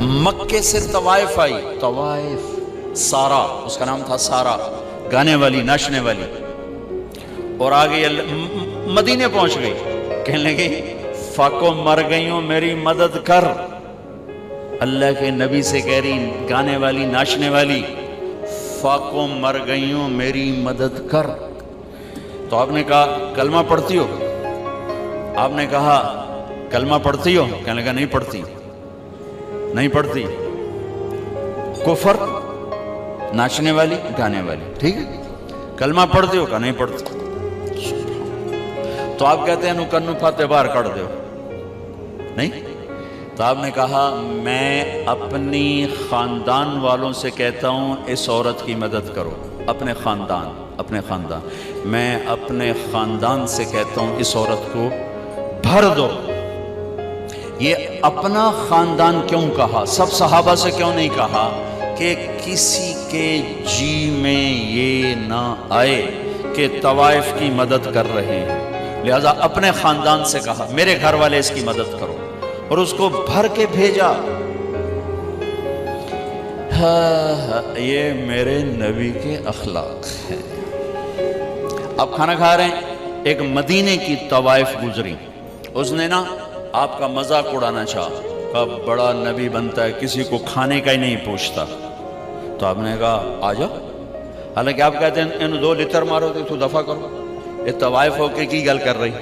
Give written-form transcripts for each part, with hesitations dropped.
مکے سے طوائف آئی، طوائف، سارا اس کا نام تھا، سارا گانے والی ناچنے والی، اور آگے مدینے پہنچ گئی، کہنے لگی فاقو مر گئی ہوں میری مدد کر، اللہ کے نبی سے کہہ رہی گانے والی ناچنے والی، فاقو مر گئی ہوں میری مدد کر۔ تو آپ نے کہا کلمہ پڑھتی ہو؟ آپ نے کہا کلمہ پڑھتی ہو؟ کہنے لگا نہیں پڑھتی، نہیں پڑھتی۔ کفر، ناچنے والی گانے والی، ٹھیک ہے، کلمہ پڑھتی ہو؟ کہا نہیں پڑھتی۔ تو آپ کہتے ہیں نو کنو پھاتے باہر کر دو، نہیں؟ تو آپ نے کہا میں اپنی خاندان والوں سے کہتا ہوں اس عورت کی مدد کرو، اپنے خاندان میں اپنے خاندان سے کہتا ہوں اس عورت کو بھر دو۔ یہ اپنا خاندان کیوں کہا؟ سب صحابہ سے کیوں نہیں کہا کہ کسی کے جی میں یہ نہ آئے کہ طوائف کی مدد کر رہے ہیں، لہذا اپنے خاندان سے کہا میرے گھر والے اس کی مدد کرو، اور اس کو بھر کے بھیجا۔ یہ میرے نبی کے اخلاق ہیں۔ اب کھانا کھا رہے ہیں، ایک مدینے کی طوائف گزری، اس نے نا آپ کا مذاق اڑانا چاہا، کہا بڑا نبی بنتا ہے کسی کو کھانے کا ہی نہیں پوچھتا۔ تو آپ نے کہا آ جاؤ، حالانکہ آپ کہتے ہیں ان 2 لتر مارو تو دفع کرو، یہ طوائف ہو کے کی گل کر رہی۔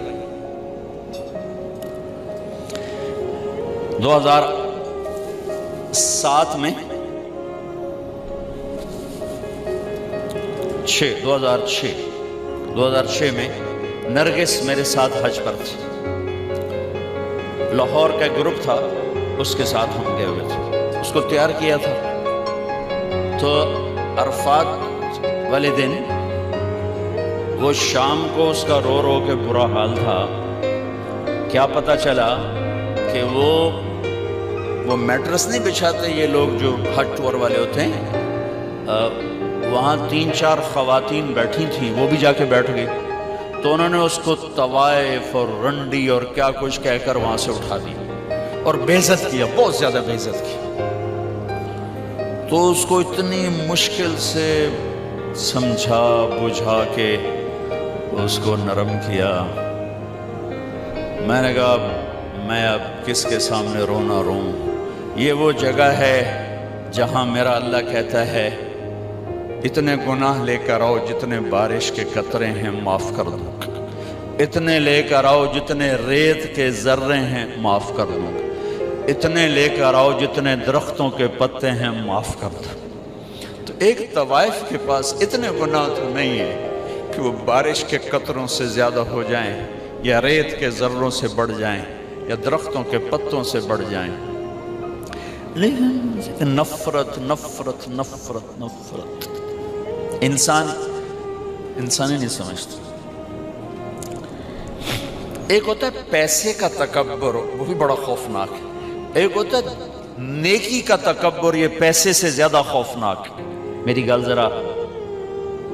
2007 میں 2006 میں نرگس میرے ساتھ حج پر تھی، لاہور کا گروپ تھا، اس کے ساتھ ہم گئے ہوئے تھے، اس کو تیار کیا تھا۔ تو عرفات والے دن وہ شام کو اس کا رو رو کے برا حال تھا، کیا پتہ چلا کہ وہ میٹرس نہیں بچھاتے یہ لوگ جو حج ٹور والے ہوتے ہیں، وہاں 3-4 خواتین بیٹھی تھیں، وہ بھی جا کے بیٹھ گئی، تو انہوں نے اس کو طوائف اور رنڈی اور کیا کچھ کہہ کر وہاں سے اٹھا دی اور بے عزت کیا، بہت زیادہ بے عزت کیا۔ تو اس کو اتنی مشکل سے سمجھا بجھا کے اس کو نرم کیا۔ میں نے کہا میں اب کس کے سامنے رونا روں، یہ وہ جگہ ہے جہاں میرا اللہ کہتا ہے اتنے گناہ لے کر آؤ جتنے بارش کے قطرے ہیں معاف کر دوں، اتنے لے کر آؤ جتنے ریت کے ذرے ہیں معاف کر دوں، اتنے لے کر آؤ جتنے درختوں کے پتے ہیں معاف کر دوں۔ تو ایک طوائف کے پاس اتنے گناہ تو نہیں ہے کہ وہ بارش کے قطروں سے زیادہ ہو جائیں، یا ریت کے ذروں سے بڑھ جائیں، یا درختوں کے پتوں سے بڑھ جائیں، لیکن نفرت نفرت نفرت نفرت انسانی نہیں سمجھتا۔ ایک ہوتا ہے پیسے کا تکبر، وہ بھی بڑا خوفناک ہے، ایک ہوتا ہے نیکی کا تکبر، یہ پیسے سے زیادہ خوفناک ہے۔ میری گل ذرا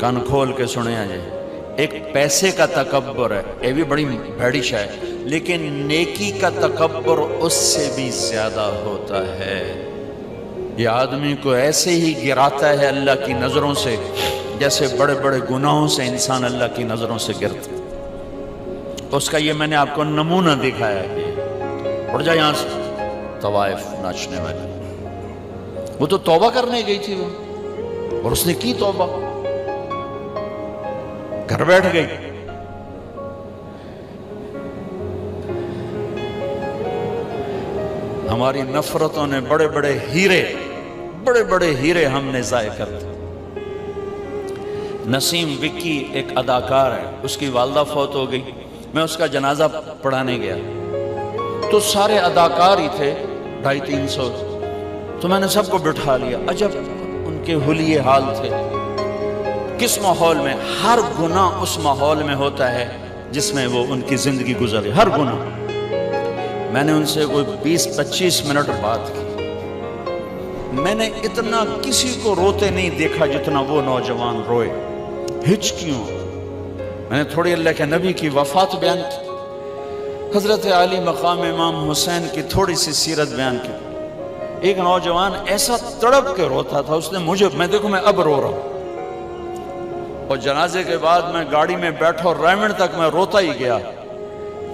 کان کھول کے سنیں آجائے، ایک پیسے کا تکبر ہے، یہ بھی بڑی بھیڑی شے ہے، لیکن نیکی کا تکبر اس سے بھی زیادہ ہوتا ہے۔ یہ آدمی کو ایسے ہی گراتا ہے اللہ کی نظروں سے جیسے بڑے بڑے گناہوں سے انسان اللہ کی نظروں سے گرتا ہے۔ اس کا یہ میں نے آپ کو نمونہ دکھایا کہ اٹھ جا یہاں سے، طوائف ناچنے والی، وہ تو توبہ کرنے گئی تھی وہ، اور اس نے کی توبہ، گھر بیٹھ گئی۔ ہماری نفرتوں نے بڑے بڑے ہیرے ہم نے ضائع کر دیے۔ نسیم وکی ایک اداکار ہے، اس کی والدہ فوت ہو گئی، میں اس کا جنازہ پڑھانے گیا تو سارے اداکار ہی تھے، 250-300، تو میں نے سب کو بٹھا لیا، عجب ان کے حلیے حال تھے۔ کس ماحول میں؟ ہر گناہ اس ماحول میں ہوتا ہے جس میں وہ ان کی زندگی گزرے، ہر گناہ۔ میں نے ان سے کوئی 20-25 منٹ بات کی، میں نے اتنا کسی کو روتے نہیں دیکھا جتنا وہ نوجوان روئے، ہچکیوں۔ میں نے تھوڑی اللہ کے نبی کی وفات بیان کی، حضرت علی مقام امام حسین کی تھوڑی سی سیرت بیان کی، ایک نوجوان ایسا تڑپ کے روتا تھا، اس نے میں اب رو رہا ہوں، اور جنازے کے بعد میں گاڑی میں بیٹھا اور ریمنڈ تک میں روتا ہی گیا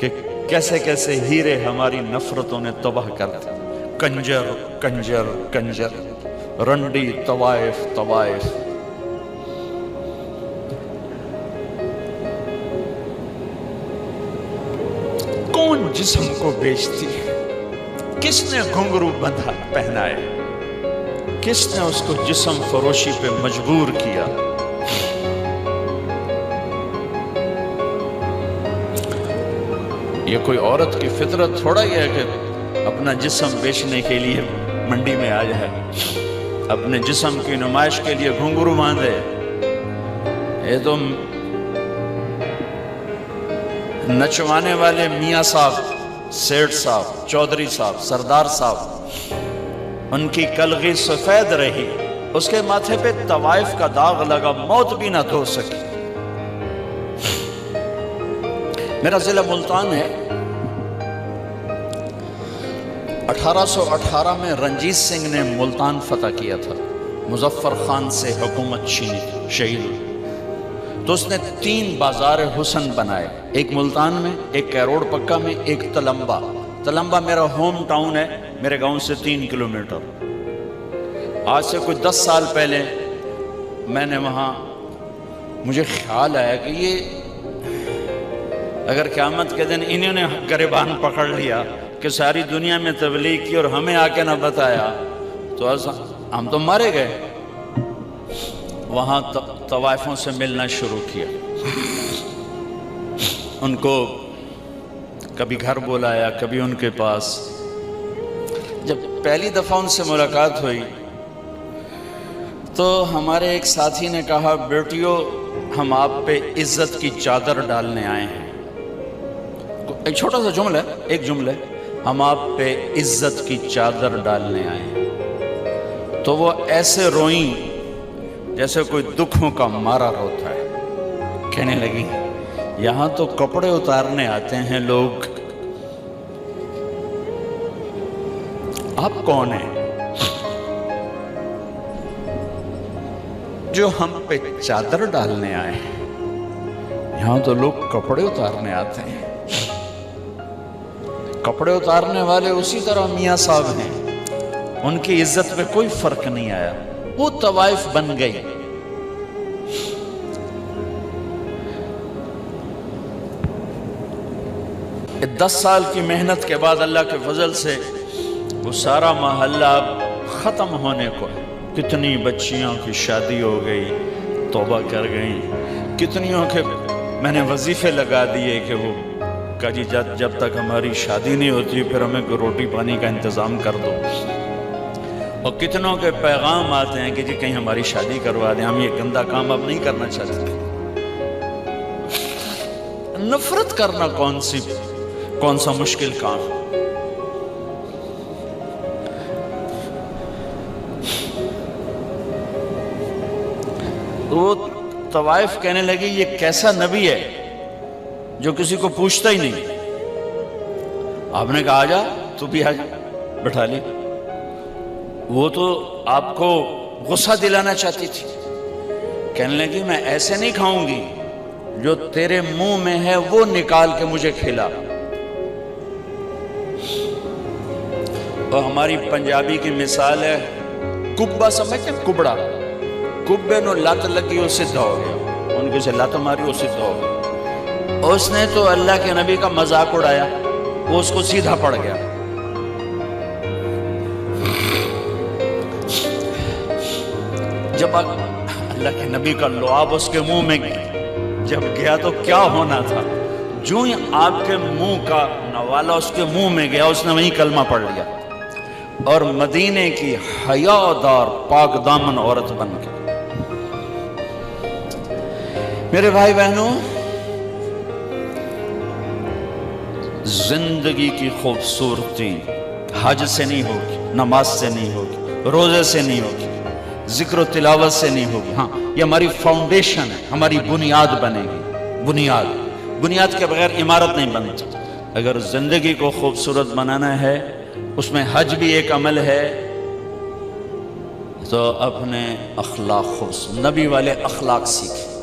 کہ کیسے کیسے ہیرے ہماری نفرتوں نے تباہ کر دیا۔ کنجر کنجر کنجر، رنڈی طوائف طوائف۔ کون جسم کو بیچتی ہے؟ کس نے گھنگرو بندھا پہنائے؟ کس نے اس کو جسم فروشی پہ مجبور کیا؟ یہ کوئی عورت کی فطرت تھوڑا ہی ہے کہ اپنا جسم بیچنے کے لیے منڈی میں آ جائے، اپنے جسم کی نمائش کے لیے گھنگرو باندھے۔ یہ تو نچوانے والے میاں صاحب، سیٹھ صاحب، چودھری صاحب، سردار صاحب، ان کی کلغی سفید رہی، اس کے ماتھے پہ طوائف کا داغ لگا، موت بھی نہ دھو سکی۔ میرا ضلع ملتان ہے۔ 1818 میں رنجیت سنگھ نے ملتان فتح کیا تھا، مظفر خان سے حکومت چھینی تھی، شہید ہوئی، تو اس نے 3 بازار حسن بنائے، ایک ملتان میں، ایک کیروڑ پکا میں، ایک تلمبا۔ تلمبا میرا ہوم ٹاؤن ہے، میرے گاؤں سے 3 کلومیٹر۔ آج سے کوئی 10 سال پہلے میں نے وہاں، مجھے خیال آیا کہ یہ اگر قیامت کے دن انہوں نے گریبان پکڑ لیا کہ ساری دنیا میں تبلیغ کی اور ہمیں آ کے نہ بتایا تو ہم تو مارے گئے۔ وہاں طوائفوں سے ملنا شروع کیا، ان کو کبھی گھر بلایا، کبھی ان کے پاس۔ جب پہلی دفعہ ان سے ملاقات ہوئی تو ہمارے ایک ساتھی نے کہا، بیٹیو ہم آپ پہ عزت کی چادر ڈالنے آئے ہیں۔ ایک چھوٹا سا جملہ ہے، ایک جملہ ہے، ہم آپ پہ عزت کی چادر ڈالنے آئے ہیں۔ تو وہ ایسے روئیں جیسے کوئی دکھوں کا مارا روتا ہے، کہنے لگی یہاں تو کپڑے اتارنے آتے ہیں لوگ، آپ کون ہیں جو ہم پہ چادر ڈالنے آئے ہیں؟ یہاں تو لوگ کپڑے اتارنے آتے ہیں۔ کپڑے اتارنے والے اسی طرح میاں صاحب ہیں، ان کی عزت میں کوئی فرق نہیں آیا، وہ طوائف بن گئی۔ 10 سال کی محنت کے بعد اللہ کے فضل سے وہ سارا محلہ ختم ہونے کو ہے۔ کتنی بچیوں کی شادی ہو گئی، توبہ کر گئیں، کتنیوں کے میں نے وظیفے لگا دیے کہ وہ کہا جی جب تک ہماری شادی نہیں ہوتی پھر ہمیں روٹی پانی کا انتظام کر دو، اور کتنوں کے پیغام آتے ہیں کہ جی کہیں ہماری شادی کروا دیں، ہم یہ گندا کام اب نہیں کرنا چاہتے۔ نفرت کرنا کون سا مشکل کام؟ وہ طوائف کہنے لگی یہ کیسا نبی ہے جو کسی کو پوچھتا ہی نہیں۔ آپ نے کہا آجا، تو بھی آجا، بٹھا لی۔ وہ تو آپ کو غصہ دلانا چاہتی تھی، کہنے لگی میں ایسے نہیں کھاؤں گی، جو تیرے منہ میں ہے وہ نکال کے مجھے کھلا۔ اور ہماری پنجابی کی مثال ہے، کبا سمجھتے ہیں؟ کبڑا، کبے نو لت لگی وہ سدھا ہو گیا، ان کے سے لت ماری وہ سدھا ہو گیا۔ اس نے تو اللہ کے نبی کا مذاق اڑایا، وہ اس کو سیدھا پڑ گیا۔ جب اللہ کے نبی کا لعاب اس کے منہ میں جب گیا تو کیا ہونا تھا؟ جو ہی آپ کے منہ کا نوالا اس کے منہ میں گیا، اس نے وہیں کلمہ پڑھ لیا، اور مدینے کی حیادار پاک دامن عورت بن گئی۔ میرے بھائی بہنوں، زندگی کی خوبصورتی حج سے نہیں ہوگی، نماز سے نہیں ہوگی، روزے سے نہیں ہوگی، ذکر و تلاوت سے نہیں ہوگی۔ ہاں، یہ ہماری فاؤنڈیشن ہے، ہماری بنیاد بنے گی۔ بنیاد کے بغیر عمارت نہیں بنتی۔ اگر زندگی کو خوبصورت بنانا ہے، اس میں حج بھی ایک عمل ہے، تو اپنے اخلاق خوب نبی والے اخلاق سیکھیں.